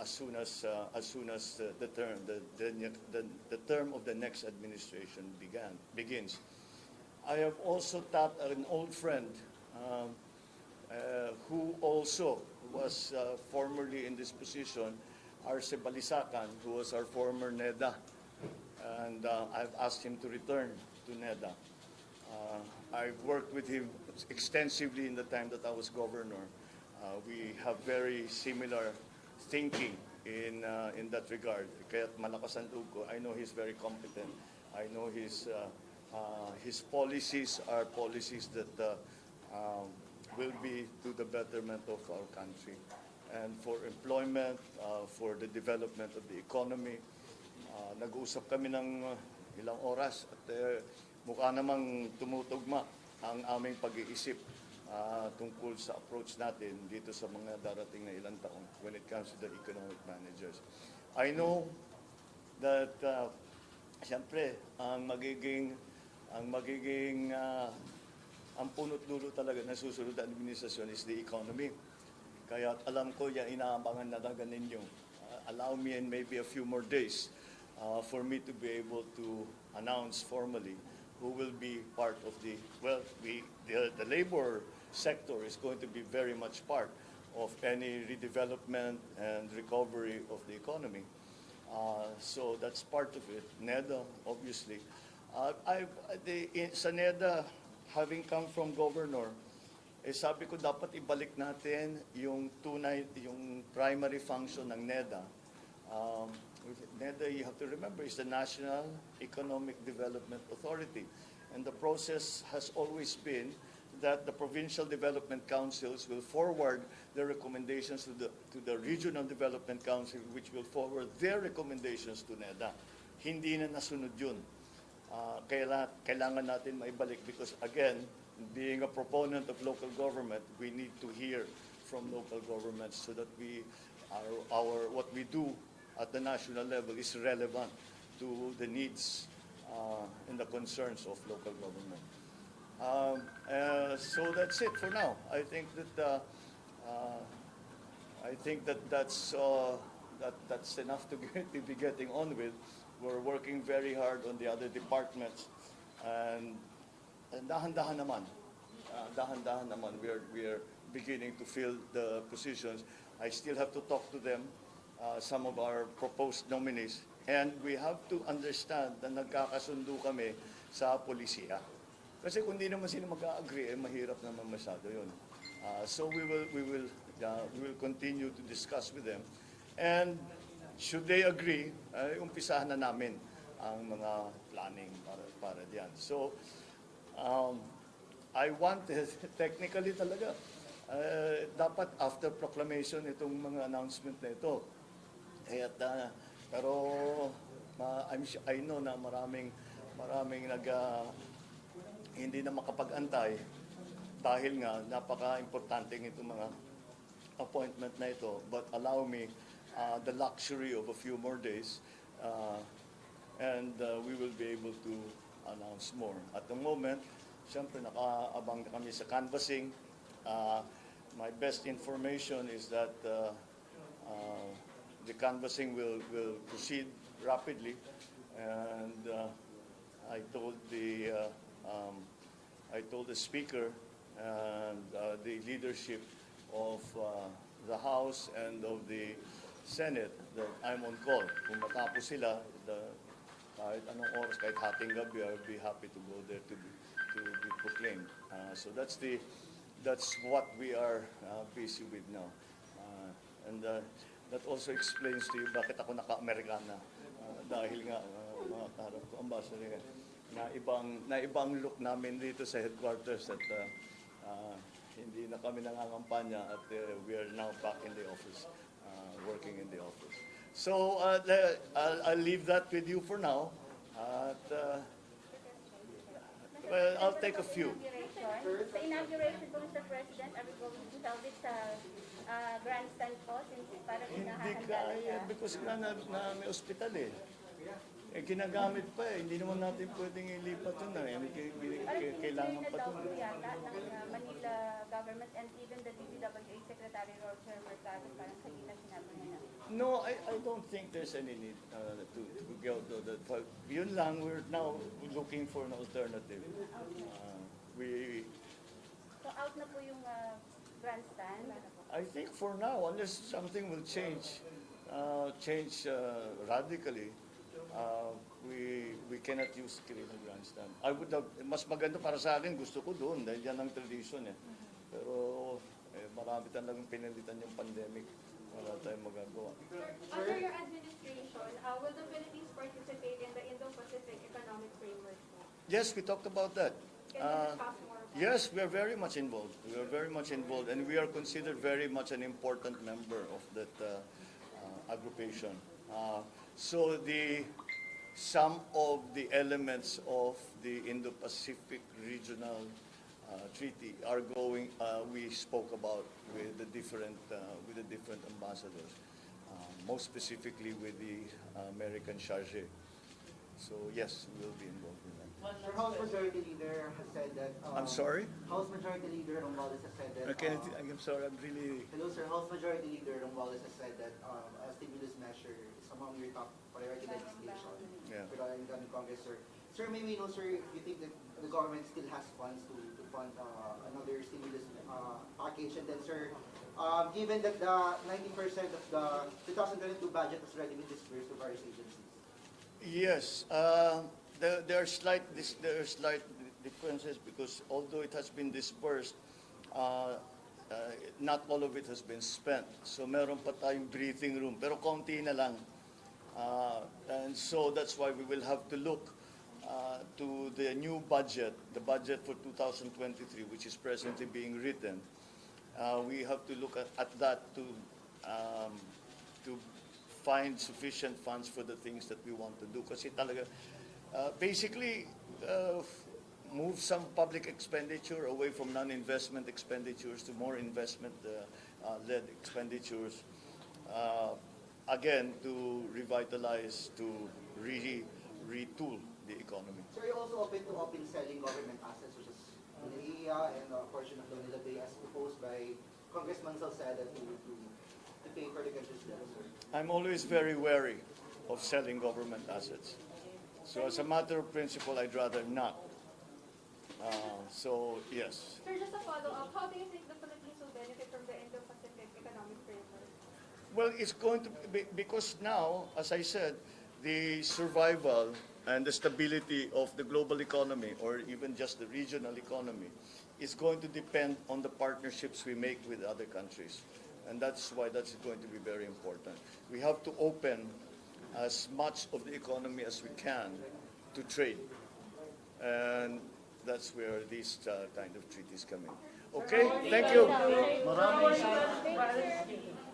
as soon as the term of the next administration begins. I have also tapped an old friend who also was formerly in this position, Arce Balisacan, who was our former NEDA, and I've asked him to return to NEDA. I've worked with him extensively in the time that I was governor. We have very similar thinking in that regard. Kaya't malakas ang loob ko. I know he's very competent. I know his policies are policies that will be to the betterment of our country and for employment, for the development of the economy. Nag-uusap kami ng ilang oras at mukha namang tumutugma ang aming pag-iisip tungkol sa approach natin dito sa mga darating na ilang taon when it comes to the economic managers. I know that siyempre ang punot dulo talaga na susunod na administrasyon is the economy. Kaya alam ko yan inaabangan na talaga ninyo. Allow me and maybe a few more days for me to be able to announce formally who will be part of the labor sector is going to be very much part of any redevelopment and recovery of the economy. So that's part of it. NEDA, obviously. Sa NEDA, having come from governor, sabi ko dapat ibalik natin yung primary function ng NEDA. NEDA, you have to remember, is the National Economic Development Authority. And the process has always been that the provincial development councils will forward their recommendations to the regional development council, which will forward their recommendations to NEDA. Hindi na nasunod yun. Kailangan natin maibalik because, again, being a proponent of local government, we need to hear from local governments so that what we do at the national level is relevant to the needs and the concerns of local government. So that's it for now. I think that's enough to be getting on with. We're working very hard on the other departments, and dahan-dahan naman. We are beginning to fill the positions. I still have to talk to them, some of our proposed nominees, and we have to understand na nagkakasundo kami sa polisiya. Kasi kung di naman sila mag-agree, mahirap naman masyado yun. So we will continue to discuss with them, and should they agree, umpisahan na namin ang mga planning para diyan. So I wanted, technically talaga, dapat after proclamation itong mga announcement na ito. Pero I know na maraming hindi na makapag-antay dahil nga napaka-importante itong mga appointment na ito. But allow me the luxury of a few more days and we will be able to announce more. At the moment, siyempre nakaabang na kami sa canvassing. My best information is that the canvassing will proceed rapidly, and I told the speaker and the leadership of the House and of the Senate that I'm on call. Kung matapos sila, kahit anong oras, kahit hating gabi, I would be happy to go there to be proclaimed. So that's what we are busy with now. And that also explains to you bakit ako naka-Amerikana. Dahil nga, mga kaharap ko, ambassador, na ibang look namin dito sa headquarters at hindi na kami nangangampanya at we are now back in the office, working in the office. So I'll leave that with you for now. Well, I'll take a few. Sa inauguration po, Mr. President, are we going to hold it sa grandstand po since parang Hindi inahahanda kaya siya? because na may ospital eh. Ginagamit pa eh. Hindi naman natin pwedeng ilipat yun eh. Kailangan pa daw dun. po yata ng Manila government and even the DPWH Secretary Roger Mercado, parang kanina sinabi niya na. No, I don't think there's any need to go to that. But yun lang, we're now looking for an alternative. We, So out na po yung grandstand. I think for now, unless something will change radically, we cannot use Quirino Grandstand. I would have, mas maganda para sa akin, gusto ko doon, dahil yan ang tradition eh. Pero marami talagang pinalitan yung pandemic. Wala tayong magagawa. Under your administration, will the Philippines participate in the Indo-Pacific Economic Framework? Yes, we talked about that. Can you discuss more about Yes, we are very much involved. We are very much involved, and we are considered very much an important member of that aggregation. So some of the elements of the Indo-Pacific Regional Treaty are going. We spoke about with the different ambassadors, most specifically with the American charge. So yes, we will be involved in that. Sir, House Majority Leader has said that. I'm sorry. House Majority Leader Romualdez has said that. I'm sorry. I'm really. Hello, sir. House Majority Leader Romualdez has said that a stimulus measure is among your top priority legislation. Yeah. For the incoming Congress, sir. Sir, may we know, sir, if you think that the government still has funds to fund another stimulus package, and then, sir, given that the 90% of the 2022 budget has already been disbursed to various agencies. Yes, there are slight differences because although it has been disbursed, not all of it has been spent. So meron pa tayong breathing room, pero konti na lang. And so that's why we will have to look to the new budget, the budget for 2023, which is presently being written. We have to look at that to find sufficient funds for the things that we want to do. Kasi talaga, basically, move some public expenditure away from non-investment expenditures to more investment-led expenditures. Again, to revitalize, to retool the economy. Sir, are you also open to selling government assets such as NAIA and a portion of Donila Bay as proposed by Congressman Salceda to pay for the country's debt, sir? I'm always very wary of selling government assets. So as a matter of principle, I'd rather not. So, yes. Sir, just a follow-up. How do you think the Philippines will benefit from the Indo-Pacific Economic Framework? Well, it's going to be, because now, as I said, the survival and the stability of the global economy, or even just the regional economy, is going to depend on the partnerships we make with other countries. And that's why that's going to be very important. We have to open as much of the economy as we can to trade. And that's where these kind of treaties come in. Okay, thank you. Thank you, sir.